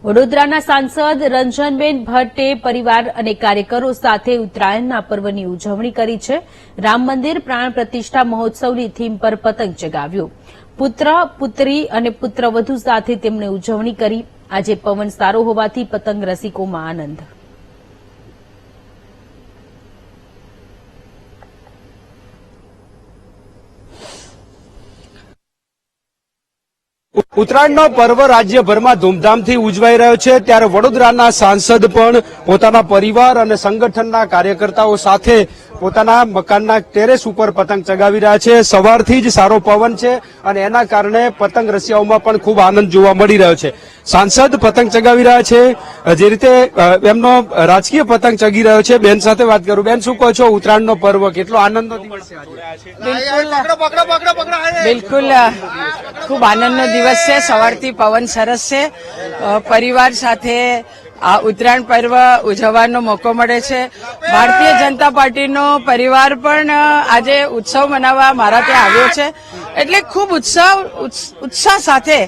વડોદરાના સાંસદ રંજનબેન ભટ્ટે પરિવાર અને કાર્યકરો સાથે ઉત્તરાયણના પર્વની ઉજવણી કરી છે। રામ મંદિર પ્રાણ પ્રતિષ્ઠા મહોત્સવની થીમ પર પતંગ ચગાવ્યો। પુત્ર પુત્રી અને પુત્રવધુ સાથે તેમણે ઉજવણી કરી। આજે પવન સારો હોવાથી પતંગ રસિકોમાં આનંદ। ઉત્તરાયણનો પર્વ રાજ્યભરમાં ધૂમધામથી ઉજવાઈ રહ્યો છે, ત્યારે વડોદરાના સાંસદ પણ પોતાના પરિવાર અને સંગઠનના કાર્યકર્તાઓ સાથે પોતાના મકાનના ટેરેસ ઉપર પતંગ ચગાવી રહ્યા છે। સવારથી જ સારો પવન છે અને એના કારણે પતંગ રસિયાઓમાં પણ ખૂબ આનંદ જોવા મળી રહ્યો છે। સાંસદ પતંગ ચગાવી રહ્યા છે, જે રીતે એમનો રાજકીય પતંગ ચગી રહ્યો છે। બેન સાથે વાત કરું। બેન, શું કહો છો? ઉત્તરાયણનો પર્વ કેટલો આનંદનો દિવસ છે આજે? બિલકુલ ખૂબ આનંદનો દિવસ છે। સવારથી પવન સરસ છે। પરિવાર સાથે આ ઉત્તરાયણ પર્વ ઉજવવાનો મોકો મળે છે। ભારતીય જનતા પાર્ટીનો પરિવાર પણ આજે ઉત્સવ મનાવવા મારા ત્યાં આવ્યો છે, એટલે ખૂબ ઉત્સાહ સાથે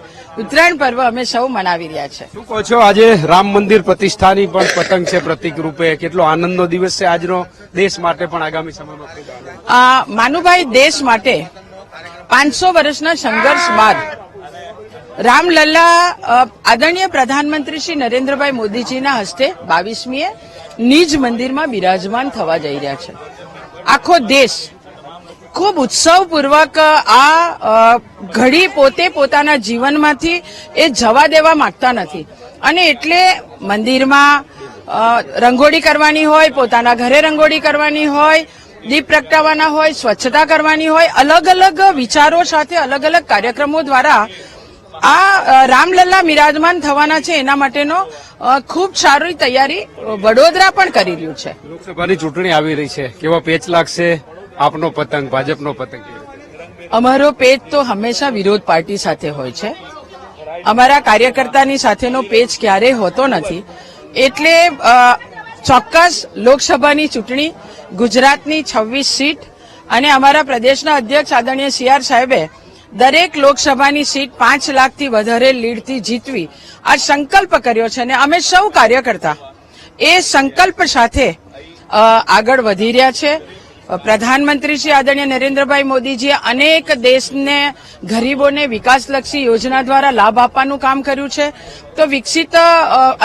ઉત્તરાયણ પર્વ અમે સૌ મનાવી રહ્યા છે। શું કહો છો? આજે રામ મંદિર પ્રતિષ્ઠાની પણ પતંગ છે પ્રતિક રૂપે, કેટલો આનંદનો દિવસ છે આજનો દેશ માટે પણ આગામી સમયમાં? માનુભાઈ, દેશ માટે 500 વર્ષના સંઘર્ષ બાદ રામલલ્લા આદરણીય પ્રધાનમંત્રી શ્રી નરેન્દ્રભાઈ મોદીજીના હસ્તે 22મીએ નિજ મંદિરમાં બિરાજમાન થવા જઈ રહ્યા છે। આખો દેશ ખૂબ ઉત્સવપૂર્વક આ ઘડી પોતે પોતાના જીવનમાંથી એ જવા દેવા માંગતા નથી, અને એટલે મંદિરમાં રંગોળી કરવાની હોય, પોતાના ઘરે રંગોળી કરવાની હોય, દીપ પ્રગટાવવાના હોય, સ્વચ્છતા કરવાની હોય, અલગ અલગ વિચારો સાથે અલગ અલગ કાર્યક્રમો દ્વારા આ રામલલ્લા બિરાજમાન થવાના છે, એના માટેનો ખૂબ સારી તૈયારી વડોદરા પણ કરી રહ્યું છે। લોકસભાની ચૂંટણી આવી રહી છે, કેવો પેચ લાગશે આપનો પતંગ, ભાજપનો પતંગ? અમારો પેચ તો હંમેશા વિરોધ પાર્ટી સાથે હોય છે। અમારા કાર્યકર્તાની સાથેનો પેચ ક્યારેય હોતો નથી, એટલે ચોક્કસ લોકસભાની ચૂંટણી, ગુજરાતની 26 સીટ અને અમારા પ્રદેશના અધ્યક્ષ આદરણીય CR સાહેબે દરેક લોકસભાની સીટ 5 લાખથી વધારે લીડથી જીતવી આ સંકલ્પ કર્યો છે, અને અમે સૌ કાર્યકર્તા એ સંકલ્પ સાથે આગળ વધી રહ્યા છે। પ્રધાનમંત્રી શ્રી આદરણીય નરેન્દ્રભાઈ મોદીજીએ અનેક દેશને ગરીબોને વિકાસલક્ષી યોજના દ્વારા લાભ આપવાનું કામ કર્યું છે, તો વિકસિત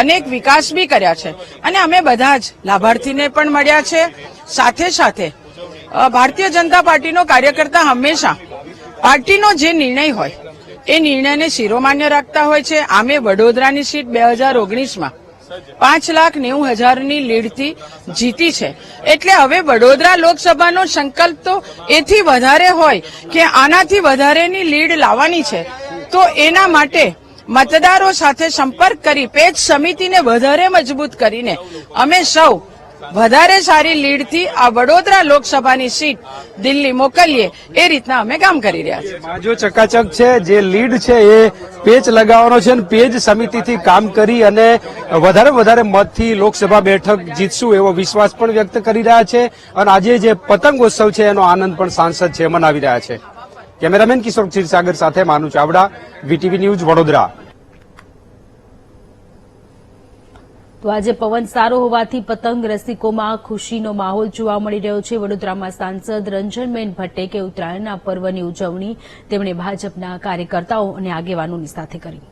અનેક વિકાસ બી કર્યા છે, અને અમે બધા જ લાભાર્થીને પણ મળ્યા છે। સાથે સાથે ભારતીય જનતા પાર્ટીનો કાર્યકર્તા હંમેશા પાર્ટીનો જે નિર્ણય હોય એ નિર્ણયને શિરોમાન્ય રાખતા હોય છે। આમે વડોદરાની સીટ 2019માં 5,90,000ની લીડથી જીતી છે, એટલે હવે વડોદરા લોકસભાનો સંકલ્પ તો એથી વધારે હોય કે આનાથી વધારેની લીડ લાવવાની છે, તો એના માટે મતદારો સાથે સંપર્ક કરી પેજ સમિતિને વધારે મજબૂત કરીને અમે સૌ વધારે સારી લીડથી આ વડોદરા લોકસભાની સીટ દિલ્હી મોકલીએ એ રીતના અમે કામ કરી રહ્યા છીએ। બાજુ ચકાચક છે, જે લીડ છે એ પેચ લગાવવાનો છે, અને પેજ સમિતિથી કામ કરી અને વધારે મતથી લોકસભા બેઠક જીતશું એવો વિશ્વાસ પણ વ્યક્ત કરી રહ્યા છે, અને આજે જે પતંગોત્સવ છે એનો આનંદ પણ સાંસદ છે મનાવી રહ્યા છે। કેમેરામેન કિશોર ક્ષીરસાગર સાથે માનુ ચાવડા, VTV ન્યૂઝ, વડોદરા। તો આજે પવન સારો હોવાથી પતંગ રસિકોમાં ખુશીનો માહોલ જોવા મળી રહ્યો છે। વડોદરામાં સાંસદ રંજનબેન ભટ્ટે કે ઉત્તરાયણના પર્વની ઉજવણી તેમણે ભાજપના કાર્યકર્તાઓ અને આગેવાનોની સાથે કરી।